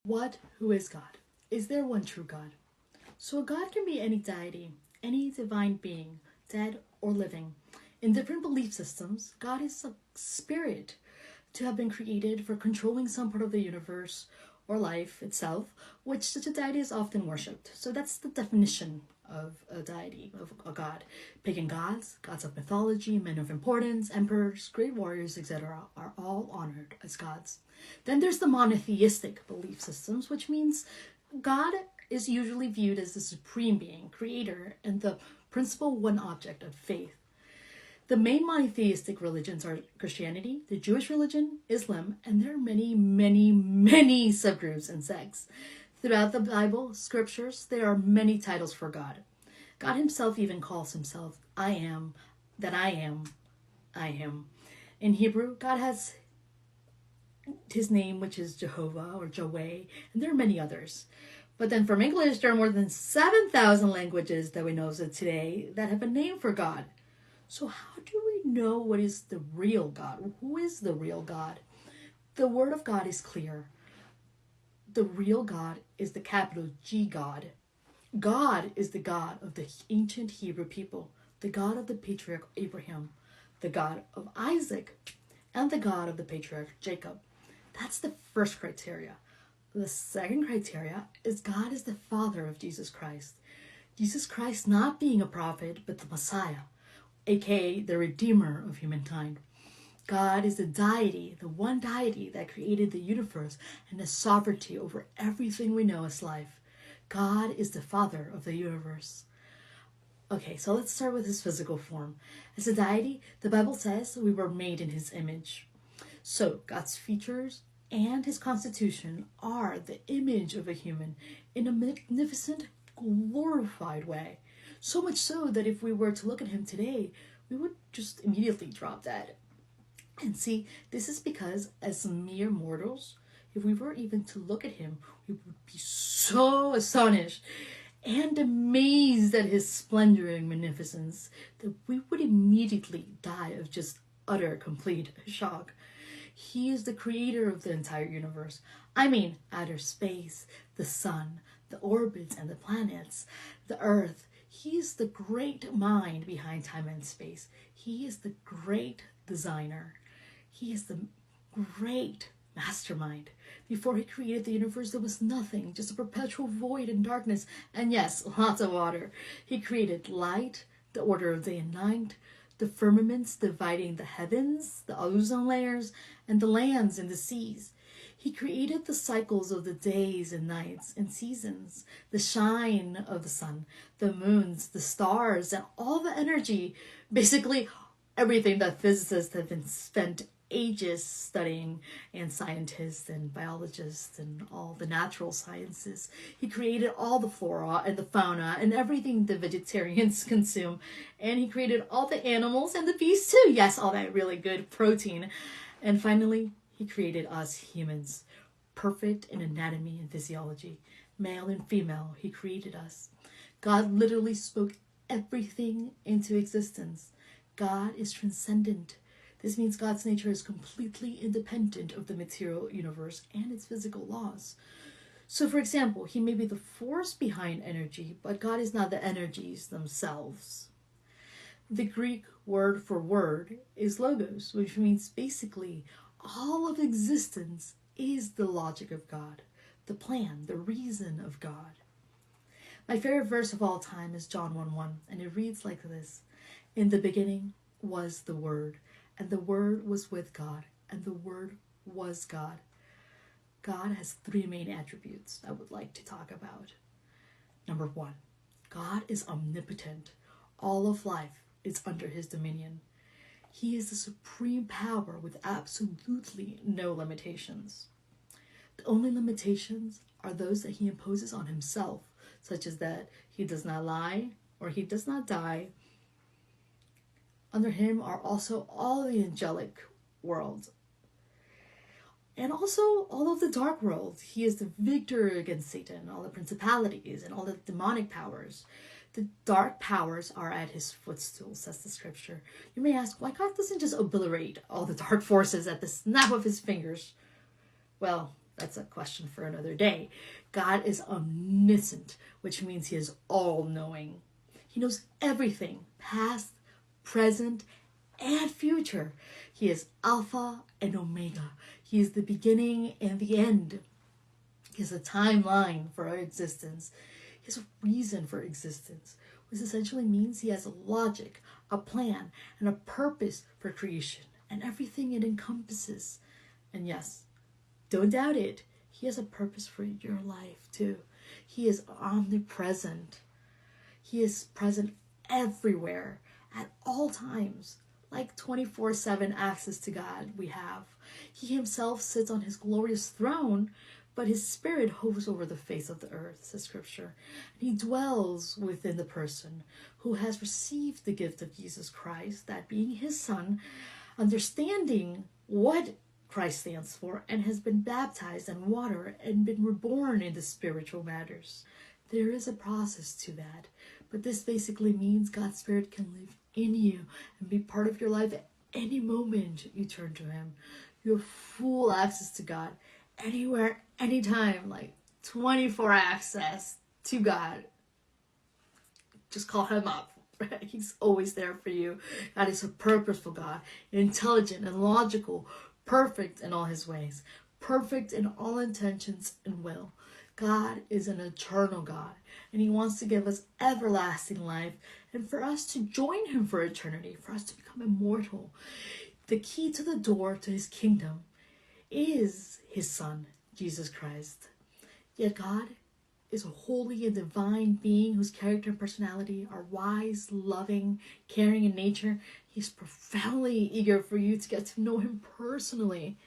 Who is God? Is there one true God? So a God can be any deity, any divine being, dead or living. In different belief systems, God is a spirit to have been created for controlling some part of the universe or life itself, which such a deity is often worshipped. So that's the definition of a deity, of a god. Pagan gods, gods of mythology, men of importance, emperors, great warriors, etc. are all honored as gods. Then there's the monotheistic belief systems, which means God is usually viewed as the supreme being, creator, and the principal one object of faith. The main monotheistic religions are Christianity, the Jewish religion, Islam, and there are many, many, many subgroups and sects. Throughout the Bible, scriptures, there are many titles for God. God himself even calls himself, I am, that I am, I am. In Hebrew, God has his name, which is Jehovah or Yahweh, and there are many others. But then from English, there are more than 7,000 languages that we know of today that have a name for God. So how do we know what is the real God? Who is the real God? The word of God is clear. The real God is the capital G God. God is the God of the ancient Hebrew people, the God of the patriarch Abraham, the God of Isaac, and the God of the patriarch Jacob. That's the first criteria. The second criteria is God is the Father of Jesus Christ. Jesus Christ not being a prophet, but the Messiah, aka the Redeemer of humankind. God is the deity, the one deity that created the universe and has sovereignty over everything we know as life. God is the Father of the universe. Okay, so let's start with his physical form. As a deity, the Bible says we were made in his image. So God's features and his constitution are the image of a human in a magnificent, glorified way. So much so that if we were to look at him today, we would just immediately drop dead. And see, this is because as mere mortals, if we were even to look at him, we would be so astonished and amazed at his splendor and magnificence that we would immediately die of just utter, complete shock. He is the creator of the entire universe. I mean, outer space, the sun, the orbits and the planets, the earth. He is the great mind behind time and space. He is the great designer. He is the great mastermind. Before he created the universe, there was nothing, just a perpetual void and darkness, and yes, lots of water. He created light, the order of day and night, the firmaments dividing the heavens, the ozone layers, and the lands and the seas. He created the cycles of the days and nights and seasons, the shine of the sun, the moons, the stars, and all the energy, basically everything that physicists have been spent ages studying, and scientists and biologists and all the natural sciences. He created all the flora and the fauna and everything the vegetarians consume. And he created all the animals and the beasts too. Yes, all that really good protein. And finally, he created us humans, perfect in anatomy and physiology. Male and female, he created us. God literally spoke everything into existence. God is transcendent. This means God's nature is completely independent of the material universe and its physical laws. So, for example, he may be the force behind energy, but God is not the energies themselves. The Greek word for word is logos, which means basically all of existence is the logic of God, the plan, the reason of God. My favorite verse of all time is John 1:1, and it reads like this: "In the beginning was the Word, and the Word was with God, and the Word was God." God has three main attributes I would like to talk about. Number one, God is omnipotent. All of life is under his dominion. He is the supreme power with absolutely no limitations. The only limitations are those that he imposes on himself, such as that he does not lie or he does not die. Under him are also all the angelic worlds and also all of the dark world. He is the victor against Satan, all the principalities and all the demonic powers. The dark powers are at his footstool, says the scripture. You may ask, why God doesn't just obliterate all the dark forces at the snap of his fingers? Well, that's a question for another day. God is omniscient, which means he is all-knowing. He knows everything, past, present, and future. He is Alpha and Omega. He is the beginning and the end. He has a timeline for our existence. He has a reason for existence, which essentially means he has a logic, a plan, and a purpose for creation and everything it encompasses. And yes, don't doubt it, he has a purpose for your life too. He is omnipresent. He is present everywhere at all times, like 24/7 access to God we have. He himself sits on his glorious throne, but his spirit hovers over the face of the earth, says scripture. And he dwells within the person who has received the gift of Jesus Christ, that being his son, understanding what Christ stands for, and has been baptized in water and been reborn into spiritual matters. There is a process to that, but this basically means God's Spirit can live in you and be part of your life at any moment you turn to him. You have full access to God, anywhere, anytime, like 24 access to God. Just call him up. Right? He's always there for you. God is a purposeful God, intelligent and logical, perfect in all his ways, perfect in all intentions and will. God is an eternal God, and he wants to give us everlasting life and for us to join him for eternity, for us to become immortal. The key to the door to his kingdom is his son, Jesus Christ. Yet God is a holy and divine being whose character and personality are wise, loving, caring in nature. He's profoundly eager for you to get to know him personally.